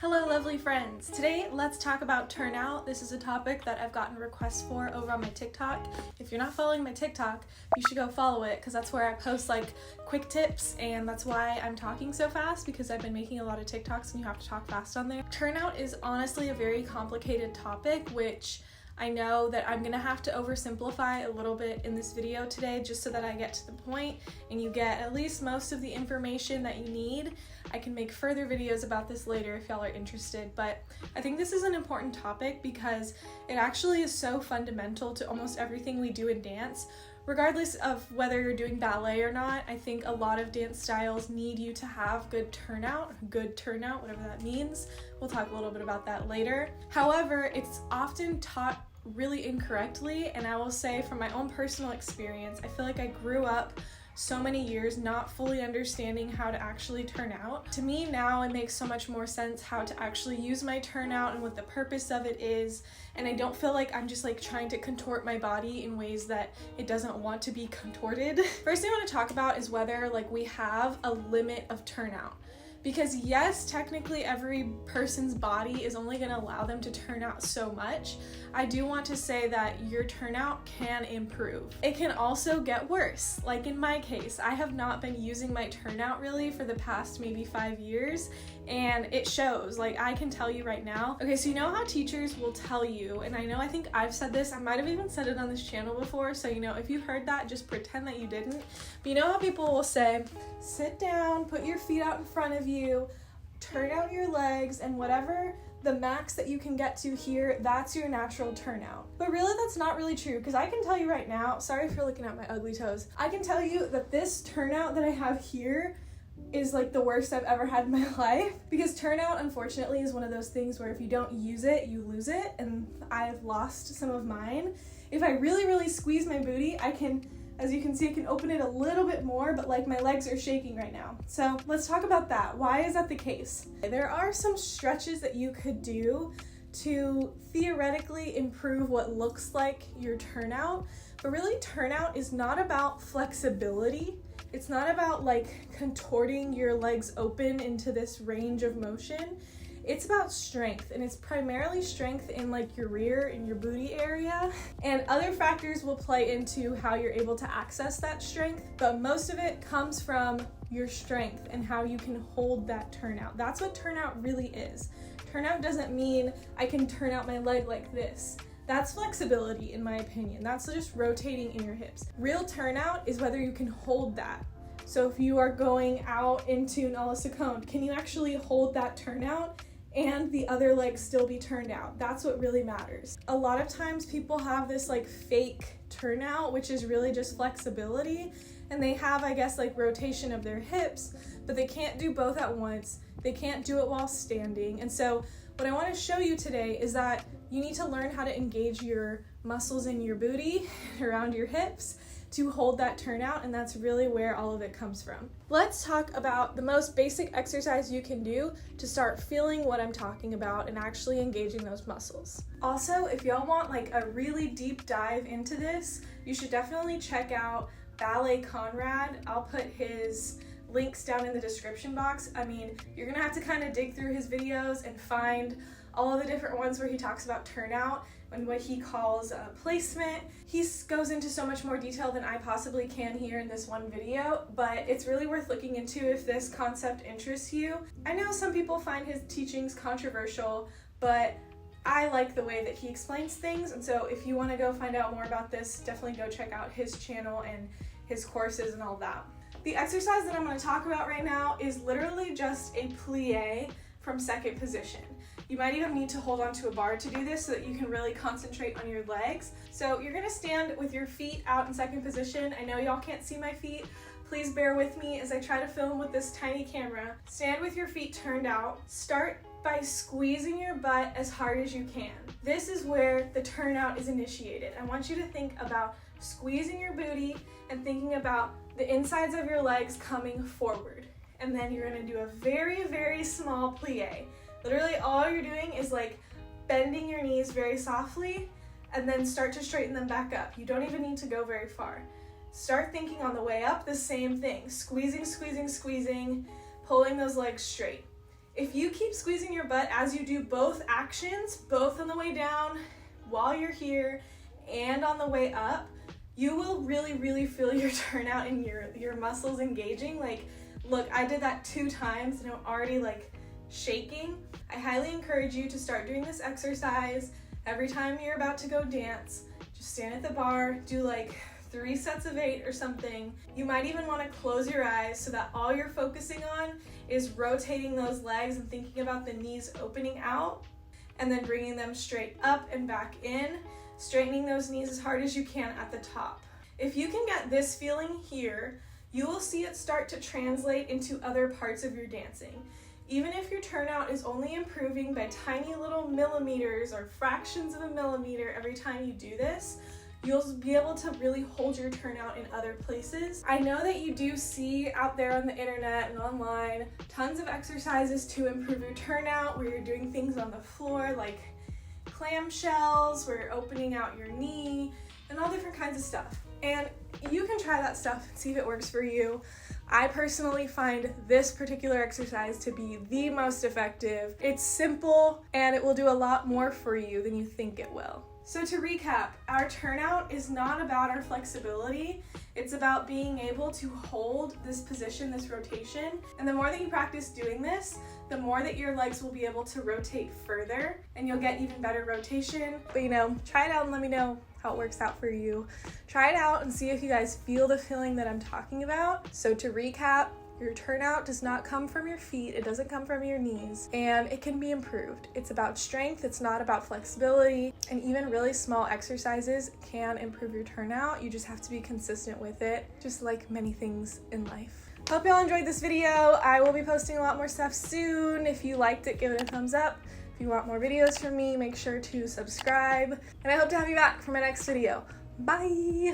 Hello lovely friends! Today let's talk about Turnout. This is a topic that I've gotten requests for over on my TikTok. If you're not following my TikTok, you should go follow it because that's where I post like quick tips, and that's why I'm talking so fast because I've been making a lot of TikToks and you have to talk fast on there. Turnout is honestly a very complicated topic, which I know that I'm gonna have to oversimplify a little bit in this video today just so that I get to the point and you get at least most of the information that you need. I can make further videos about this later if y'all are interested, but I think this is an important topic because it actually is so fundamental to almost everything we do in dance. Regardless of whether you're doing ballet or not, I think a lot of dance styles need you to have good turnout, whatever that means. We'll talk a little bit about that later. However, it's often taught really incorrectly, and I will say from my own personal experience, I feel like I grew up so many years not fully understanding how to actually turn out. To me now it makes so much more sense how to actually use my turnout and what the purpose of it is, and I don't feel like I'm just like trying to contort my body in ways that it doesn't want to be contorted. First thing I want to talk about is whether like we have a limit of turnout. Because yes, technically every person's body is only going to allow them to turn out so much. I do want to say that your turnout can improve. It can also get worse. Like in my case, I have not been using my turnout really for the past maybe 5 years, and it shows. Like I can tell you right now. Okay, so you know how teachers will tell you, and I think I've said this, I might have even said it on this channel before, so if you heard that, just pretend that you didn't. But you know how people will say, sit down, put your feet out in front of you, turn out your legs, and whatever the max that you can get to here, that's your natural turnout. But really that's not really true, because I can tell you right now, sorry if you're looking at my ugly toes, I can tell you that this turnout that I have here is like the worst I've ever had in my life, because turnout unfortunately is one of those things where if you don't use it, you lose it, and I've lost some of mine. If I really squeeze my booty, I can, as you can see, I can open it a little bit more, but like my legs are shaking right now. So let's talk about that. Why is that the case? There are some stretches that you could do to theoretically improve what looks like your turnout, but really turnout is not about flexibility. It's not about like contorting your legs open into this range of motion. It's about strength, and it's primarily strength in like your rear and your booty area, and other factors will play into how you're able to access that strength, but most of it comes from your strength and how you can hold that turnout. That's what turnout really is. Turnout doesn't mean I can turn out my leg like this. That's flexibility in my opinion. That's just rotating in your hips. Real turnout is whether you can hold that. So if you are going out into an a la seconde, can you actually hold that turnout and the other leg still be turned out? That's what really matters. A lot of times people have this like fake turnout, which is really just flexibility, and they have, I guess, like rotation of their hips, but they can't do both at once. They can't do it while standing. And so what I want to show you today is that you need to learn how to engage your muscles in your booty around your hips to hold that turnout, and that's really where all of it comes from. Let's talk about the most basic exercise you can do to start feeling what I'm talking about and actually engaging those muscles. Also, if y'all want like a really deep dive into this, you should definitely check out Ballet Conrad. I'll put his links down in the description box. I mean, you're gonna have to kind of dig through his videos and find all of the different ones where he talks about turnout and what he calls placement. He goes into so much more detail than I possibly can here in this one video, but it's really worth looking into if this concept interests you. I know some people find his teachings controversial, but I like the way that he explains things, and so if you want to go find out more about this, definitely go check out his channel and his courses and all that. The exercise that I'm going to talk about right now is literally just a plie from second position. You might even need to hold onto a bar to do this so that you can really concentrate on your legs. So you're gonna stand with your feet out in second position. I know y'all can't see my feet. Please bear with me as I try to film with this tiny camera. Stand with your feet turned out. Start by squeezing your butt as hard as you can. This is where the turnout is initiated. I want you to think about squeezing your booty and thinking about the insides of your legs coming forward. And then you're gonna do a very small plie. Literally all you're doing is like bending your knees very softly and then start to straighten them back up. You don't even need to go very far. Start thinking on the way up the same thing. Squeezing, pulling those legs straight. If you keep squeezing your butt as you do both actions, both on the way down while you're here and on the way up, you will really feel your turnout and your muscles engaging. Like, look, I did that 2 times and I'm already like shaking. I highly encourage you to start doing this exercise every time you're about to go dance. Just stand at the bar, do like 3 sets of 8 or something. You might even want to close your eyes so that all you're focusing on is rotating those legs and thinking about the knees opening out and then bringing them straight up and back in, straightening those knees as hard as you can at the top. If you can get this feeling here, you will see it start to translate into other parts of your dancing. Even if your turnout is only improving by tiny little millimeters or fractions of a millimeter every time you do this, you'll be able to really hold your turnout in other places. I know that you do see out there on the internet and online tons of exercises to improve your turnout where you're doing things on the floor like clamshells, where you're opening out your knee, and all different kinds of stuff. And you can try that stuff and see if it works for you. I personally find this particular exercise to be the most effective. It's simple and it will do a lot more for you than you think it will. So to recap, our turnout is not about our flexibility. It's about being able to hold this position, this rotation. And the more that you practice doing this, the more that your legs will be able to rotate further and you'll get even better rotation. But try it out and let me know how it works out for you. Try it out and see if you guys feel the feeling that I'm talking about. So to recap, your turnout does not come from your feet, it doesn't come from your knees, and it can be improved. It's about strength, it's not about flexibility, and even really small exercises can improve your turnout. You just have to be consistent with it, just like many things in life. Hope y'all enjoyed this video. I will be posting a lot more stuff soon. If you liked it, give it a thumbs up. If you want more videos from me, make sure to subscribe, and I hope to have you back for my next video. Bye!